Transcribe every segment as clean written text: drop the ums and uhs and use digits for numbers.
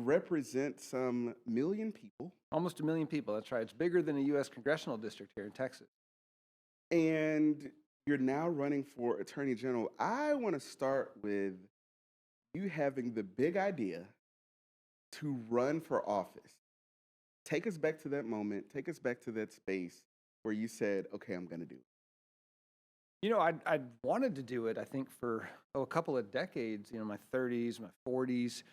represent some million people, Almost a million people. That's right. It's bigger than a U.S. congressional district here in Texas. and you're now running for Attorney General. I want to start with you having the big idea to run for office. Take us back to that moment. Take us back to that space where you said, okay, I'm going to do it. You know, I'd wanted to do it, I think, for a couple of decades, my 30s, my 40s.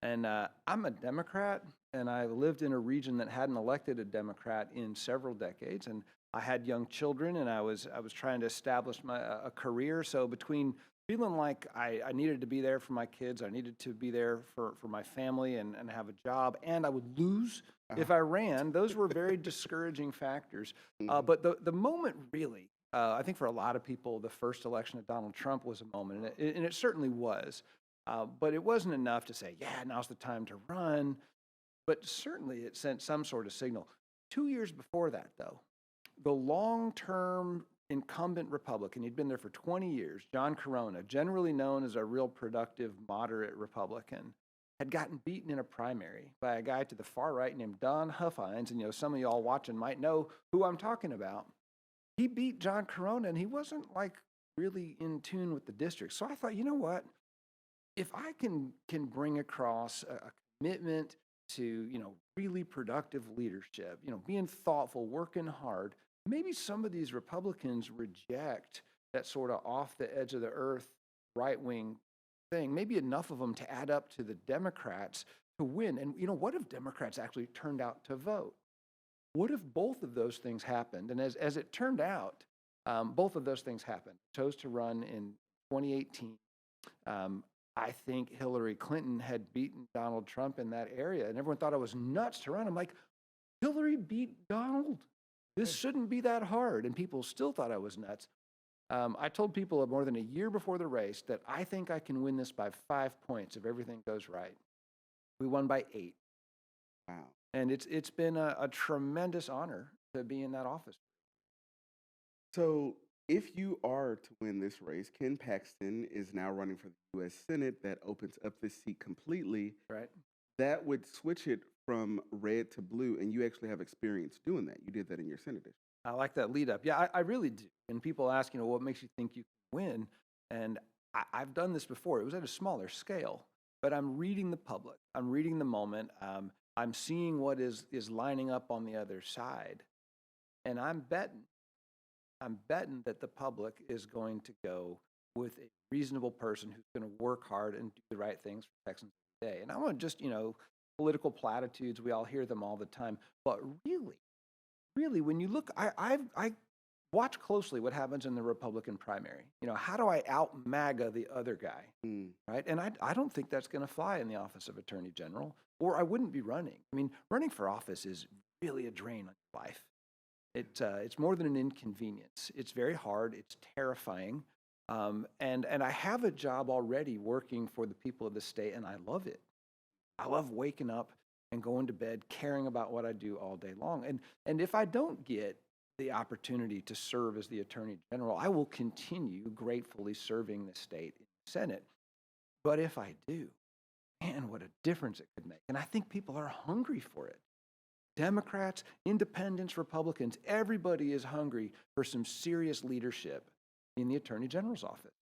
And I'm a Democrat, and I lived in a region that hadn't elected a Democrat in several decades. And I had young children, and I was trying to establish a career. So between feeling like I needed to be there for my kids, I needed to be there for my family and have a job, and I would lose if I ran, those were very discouraging factors. But the moment really, I think for a lot of people, the first election of Donald Trump was a moment, and it certainly was. But it wasn't enough to say, yeah, now's the time to run. But certainly it sent some sort of signal. 2 years before that, though, the long-term incumbent Republican, he'd been there for 20 years, John Corona, generally known as a real productive, moderate Republican, had gotten beaten in a primary by a guy to the far right named Don Huffines. And, some of y'all watching might know who I'm talking about. He beat John Corona, and he wasn't really in tune with the district. So I thought, you know what? If I can bring across a commitment to, really productive leadership, being thoughtful, working hard, maybe some of these Republicans reject that sort of off the edge of the earth right-wing thing, maybe enough of them to add up to the Democrats to win. And, what if Democrats actually turned out to vote? What if both of those things happened? And as it turned out, both of those things happened. I chose to run in 2018. I think Hillary Clinton had beaten Donald Trump in that area, and everyone thought I was nuts to run. I'm like, Hillary beat Donald. This shouldn't be that hard. And people still thought I was nuts. I told people more than a year before the race that I think I can win this by 5 points if everything goes right. We won by 8. Wow. And it's been a tremendous honor to be in that office. So if you are to win this race, Ken Paxton is now running for the U.S. Senate. That opens up this seat completely. Right. That would switch it from red to blue, and you actually have experience doing that. You did that in your Senate district. I like that lead up. Yeah, I really do. And people ask, what makes you think you can win? And I've done this before. It was at a smaller scale, but I'm reading the public. I'm reading the moment. I'm seeing what is lining up on the other side. And I'm betting that the public is going to go with a reasonable person who's going to work hard and do the right things for Texans today. And I want just, political platitudes. We all hear them all the time. But really, when you look, I watch closely what happens in the Republican primary. How do I out MAGA the other guy, right? And I don't think that's going to fly in the office of Attorney General, or I wouldn't be running. I mean, running for office is really a drain on your life. It's more than an inconvenience. It's very hard. It's terrifying. And I have a job already working for the people of the state, and I love it. I love waking up and going to bed caring about what I do all day long. And if I don't get the opportunity to serve as the Attorney General, I will continue gratefully serving the state in the Senate. But if I do, man, what a difference it could make. And I think people are hungry for it. Democrats, independents, Republicans, everybody is hungry for some serious leadership in the Attorney General's office.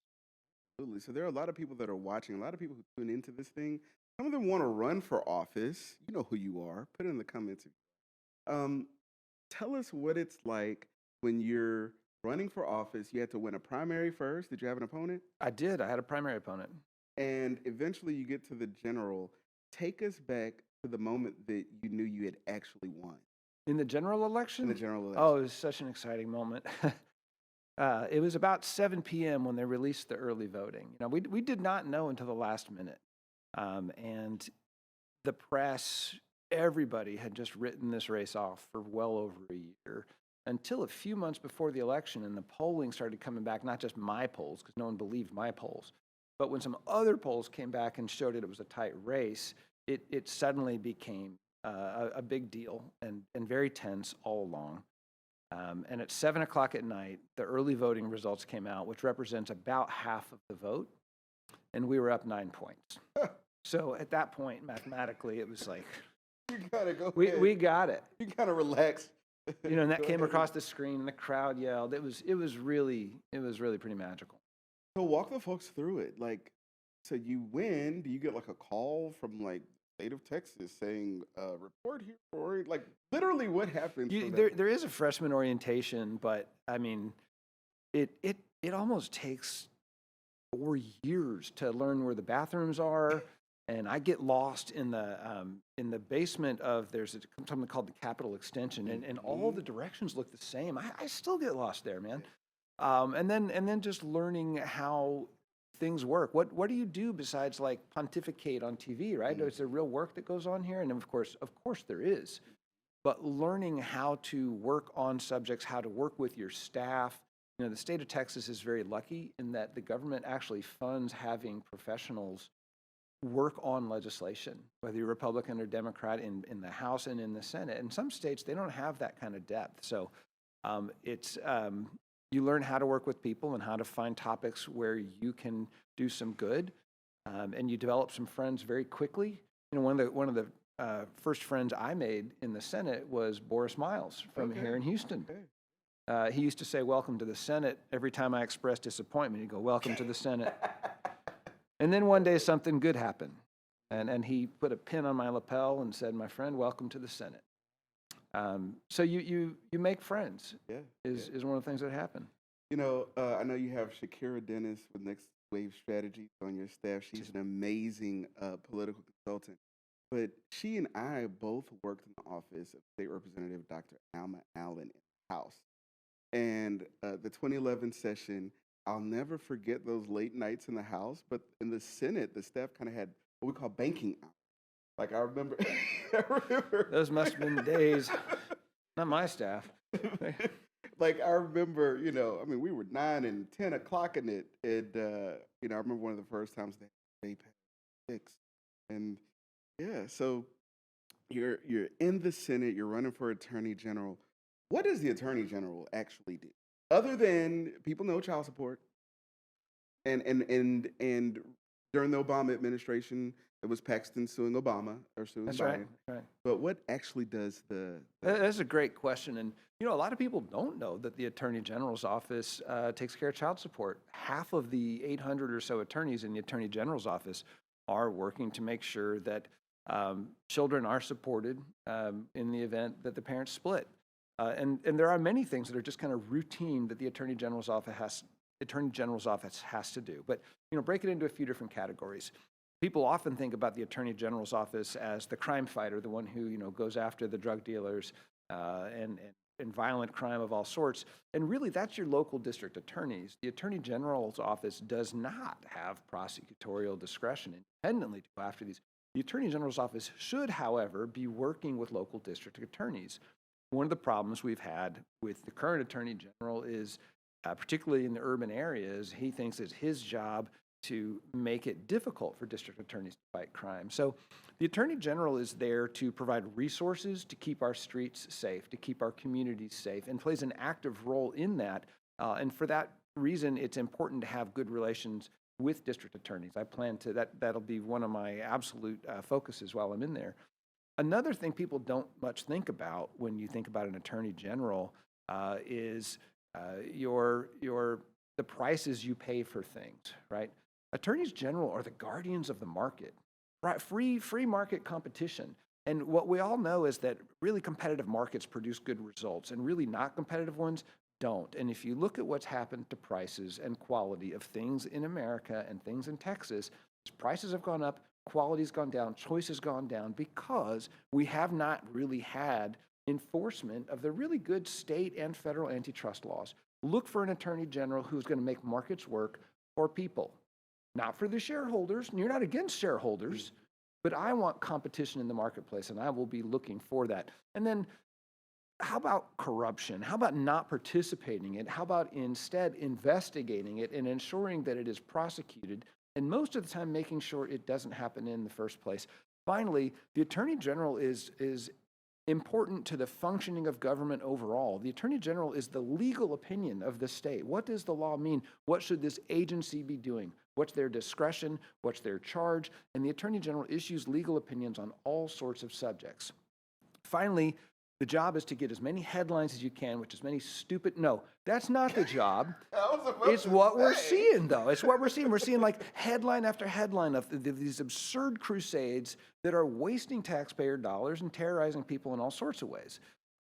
Absolutely. So there are a lot of people that are watching, a lot of people who tune into this thing. Some of them want to run for office. You know who you are. Put it in the comments. Tell us what it's like when you're running for office. You had to win a primary first. Did you have an opponent? I did. I had a primary opponent. And eventually you get to the general. Take us back to the moment that you knew you had actually won. In the general election? In the general election. Oh, it was such an exciting moment. It was about 7 p.m. when they released the early voting. We did not know until the last minute. And the press, everybody had just written this race off for well over a year until a few months before the election, and the polling started coming back, not just my polls, because no one believed my polls, but when some other polls came back and showed it was a tight race, it suddenly became a big deal and very tense all along. And at 7 o'clock at night, the early voting results came out, which represents about half of the vote, and we were up 9 points. So at that point, mathematically, it was like, You gotta go we ahead. we got it. You gotta relax. And that Go came ahead across the screen, and the crowd yelled. It was really pretty magical. So walk the folks through it. Like, so you win. Do you get like a call from like state of Texas saying, report here for it? Like literally what happens from that? There is a freshman orientation, but I mean, it almost takes 4 years to learn where the bathrooms are. And I get lost in the basement of something called the Capitol Extension, and all the directions look the same. I still get lost there, man. And then just learning how things work. What do you do besides like pontificate on TV, right? Is there real work that goes on here? And of course there is. But learning how to work on subjects, how to work with your staff. The state of Texas is very lucky in that the government actually funds having professionals work on legislation, whether you're Republican or Democrat in the House and in the Senate. In some states, they don't have that kind of depth. So it's you learn how to work with people and how to find topics where you can do some good, and you develop some friends very quickly. One of the first friends I made in the Senate was Boris Miles from here in Houston. He used to say, "Welcome to the Senate." Every time I expressed disappointment, he'd go, "Welcome to the Senate." And then one day something good happened. And he put a pin on my lapel and said, "My friend, welcome to the Senate." So you make friends. Yeah. Is one of the things that happen. I know you have Shakira Dennis with Next Wave Strategies on your staff. She's an amazing political consultant. But she and I both worked in the office of State Representative Dr. Alma Allen in the House. And the 2011 session, I'll never forget those late nights in the House. But in the Senate, the staff kind of had what we call banking hours. Like I remember, Those must have been the days. Not my staff. Like I remember, we were 9 and 10 o'clock in it, and I remember one of the first times they passed 6, and yeah. So you're in the Senate, you're running for Attorney General. What does the Attorney General actually do, other than people know child support, and during the Obama administration, it was Paxton suing Obama or suing That's Biden. right. But what actually does the That's a great question. And, a lot of people don't know that the Attorney General's office takes care of child support. Half of the 800 or so attorneys in the Attorney General's office are working to make sure that children are supported in the event that the parents split. And there are many things that are just kind of routine that the Attorney General's office has to do. But, break it into a few different categories. People often think about the Attorney General's office as the crime fighter, the one who, goes after the drug dealers and violent crime of all sorts. And really, that's your local district attorneys. The Attorney General's office does not have prosecutorial discretion independently to go after these. The Attorney General's office should, however, be working with local district attorneys. One of the problems we've had with the current Attorney General is, particularly in the urban areas, he thinks it's his job to make it difficult for district attorneys to fight crime. So the Attorney General is there to provide resources to keep our streets safe, to keep our communities safe, and plays an active role in that. And for that reason, it's important to have good relations with district attorneys. I plan to, that'll be one of my absolute focuses while I'm in there. Another thing people don't much think about when you think about an Attorney General is the prices you pay for things, right? Attorneys General are the guardians of the market, right? Free market competition. And what we all know is that really competitive markets produce good results, and really not competitive ones don't. And if you look at what's happened to prices and quality of things in America and things in Texas, prices have gone up, quality's gone down, choice has gone down, because we have not really had enforcement of the really good state and federal antitrust laws. Look for an Attorney General who's going to make markets work for people. Not for the shareholders. You're not against shareholders, but I want competition in the marketplace, and I will be looking for that. And then how about corruption? How about not participating in it? How about instead investigating it and ensuring that it is prosecuted, and most of the time making sure it doesn't happen in the first place? Finally, the Attorney General is important to the functioning of government overall. The Attorney General is the legal opinion of the state. What does the law mean? What should this agency be doing? What's their discretion? What's their charge? And the Attorney General issues legal opinions on all sorts of subjects. Finally, the job is to get as many headlines as you can, which is many stupid. No, that's not the job. It's what we're seeing, though. It's what we're seeing. We're seeing like headline after headline of these absurd crusades that are wasting taxpayer dollars and terrorizing people in all sorts of ways.